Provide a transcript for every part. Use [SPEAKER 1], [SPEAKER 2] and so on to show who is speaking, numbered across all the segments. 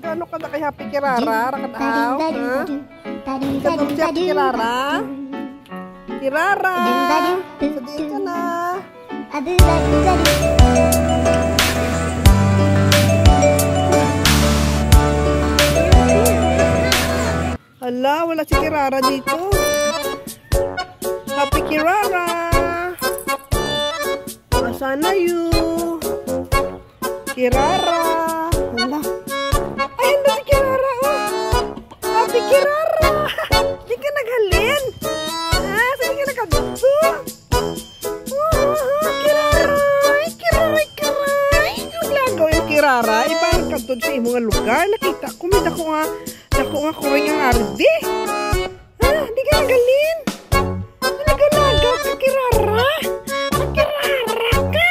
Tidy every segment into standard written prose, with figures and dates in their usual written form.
[SPEAKER 1] Gano ka na kay Happy Kirara? Rakataw? Ha? Katong si Happy Kirara? Kirara! Sadiin ka na. Hala, wala si Kirara dito. Happy Kirara! Asan na yun? Kirara! Hala. Ay, hindi si Kirara, oh! Happy Kirara! Di ka naghalin? Ah, saan ka nagkagusto? Kirara! Kirara! Kirara! Naglago yung Kirara. Iparang katod sa imong lugar. Nakita ko, may dako nga kuring ang arde. Ah, di ka naghalin? Nalagaw ka, Kirara! Kirara ka!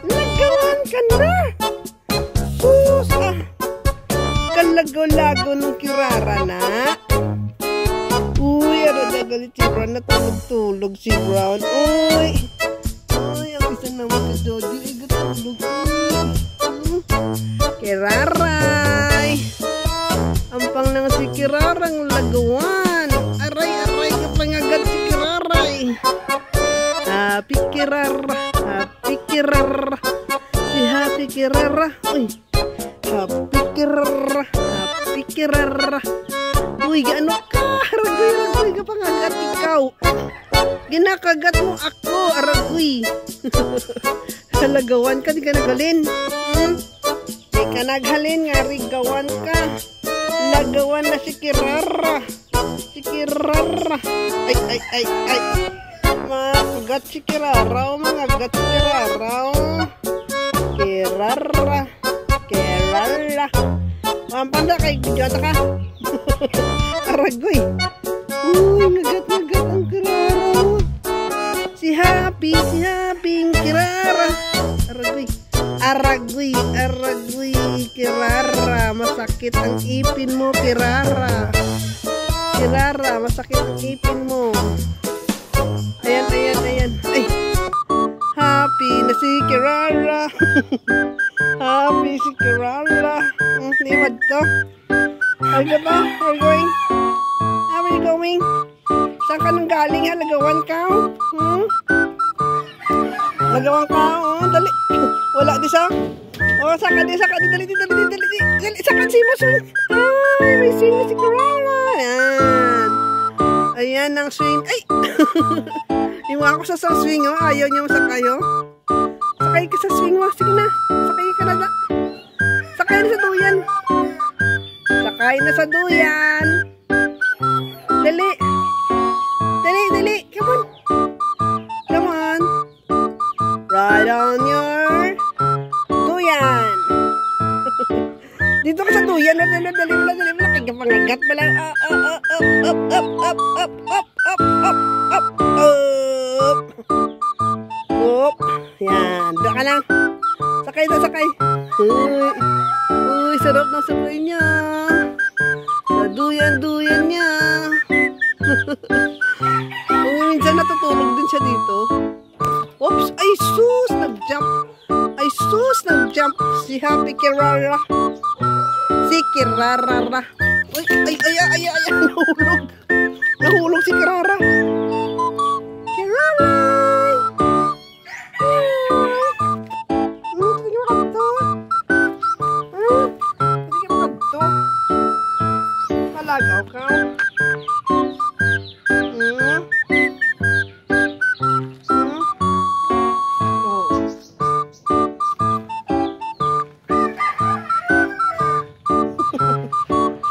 [SPEAKER 1] Nagawan ka na! Sus! Ah! Kalagaw-lagaw ng Kirara na. Uy, ano nagalit si Brown? Natulog-tulog si Brown. Uy! Uy, ang isa naman ka, Dodi. Ay, gatulog. Kiraray! Ampang lang si Kirarang lagawan. Aray-aray ka pang agad si Kiraray. Happy Kirara! Happy Kirara! Si Happy Kirara! Uy! Happy Kirara! Happy Kirara! Uy, gaano ka? Aragoy ka pang agad ikaw. Ginakagat mo ako, aragoy. Halagawan ka, di ka naghalin. Di ka naghalin nga, rigawan ka. Lagawan na si Kirara. Si Kirara. Ay. Magagat si Kirara. Magagat si Kirara. Kirara. Kirara. Mampanda kay Gujata ka. Aragoy. Uy, nagat ang Kirara. Si Happy Kirara. Aragoy, Kirara. Masakit ang ipin mo, Kirara. Kirara, masakit ang ipin mo. Ayan. Ay. Happy na si Kirara. Happy si Kirara. Limad to. Are you ba? Are you going? How are you going? Saan ka nang galing ha? Lagawan ka? Lagawan ka? Dali. Wala di sa? Saka di. Dali. Saka si Maswing. Ay, may swing na si Kirara. Ayan ang swing. Ay! Yung ako sa swing, oh. Ayaw niya masakayo. Sakay ka sa swing mo. Sige na. Sakay ka na da. Sakay na sa duyan. Sakay na sa duyan. Dali. Come on. Ride on your duyan. Dito ka sa duyan. Dali mo. Kaya pangagat mo lang. Up. Yan. Doon ka lang. Sakay. Uy, sarap na sakay niya. Sa duyan niya. Uy, minsan natutulog din siya dito. Oops! Ay, sus! Nag-jump. Si Happy Kirara. Si Kirara. Uy, ay. Nahulog si Kirara. Kirara! Hindi ka makadto. Malagaw ka.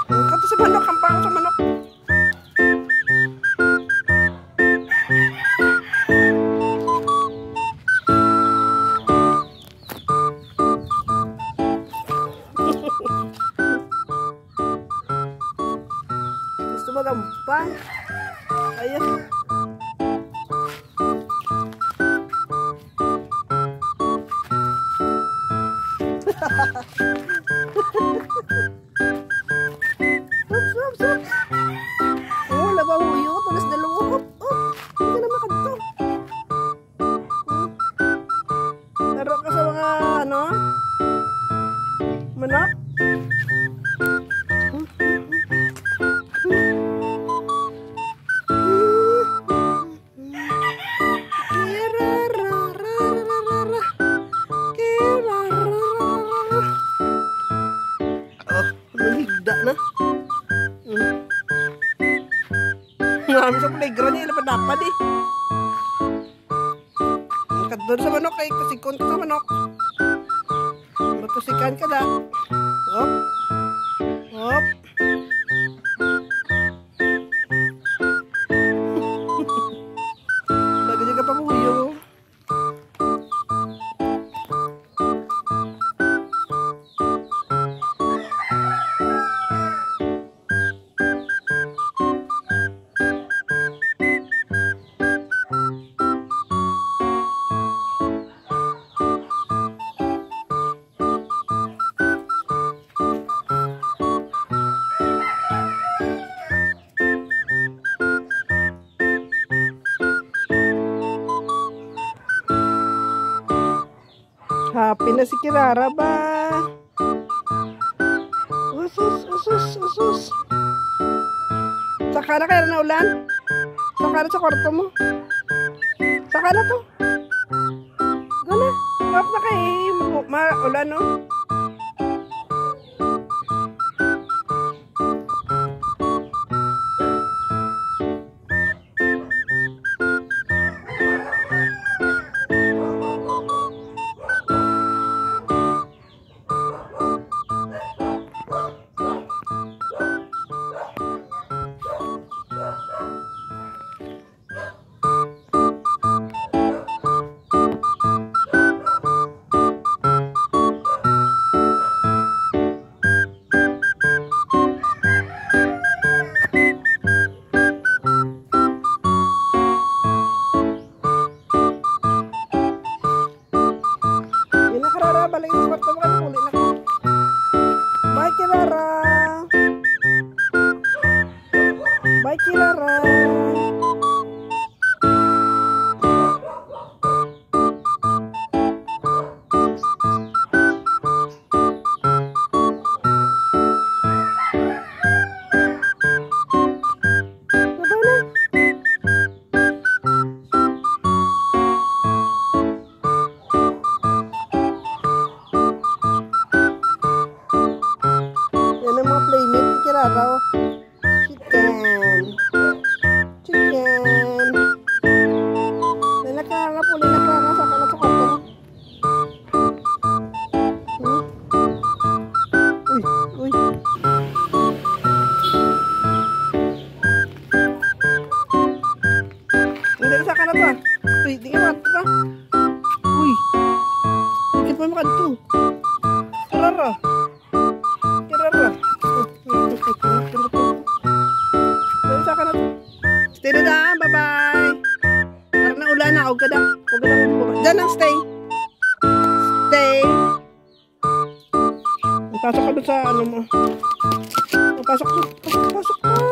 [SPEAKER 1] Kato sa manok, kampang sa manok. Gusto mo gampang? Ayan. Sup. Oh, labaw yun. Tulis dalawa. Hindi ka na makadto. Laro ka sa mga, manok? playground niya. Ilan pa dapat eh. Ikat doon sa manok eh. Kasikon ka sa manok. Matusikan ka na. Hop. Hop. Lagi ka pa huyo. Happy na si Kirara ba? Usus, usus, usus. Saka na kaya na ulan? Saka na sa kwarto mo? Saka na to? Gana? Hap na kayo. Ulan no? Balik sa kwarto mo ka ulit na ko. Bye, Kirara. Bye, Kirara. Kirara, chicken, chicken. Nilakara po, nilakara sa kalat sa kwarto mo. Uy, uy. Hindi sa kalat ba? Uy, di ka mato ba? Uy, hindi pa makadto. Kirara, Kirara. Stay na daan, bye-bye. Parang na ulan na, huwag ka na. Huwag ka na bumaba. Diyan lang, stay. Stay. Pasok ka doon sa ano mo. Pasok ka.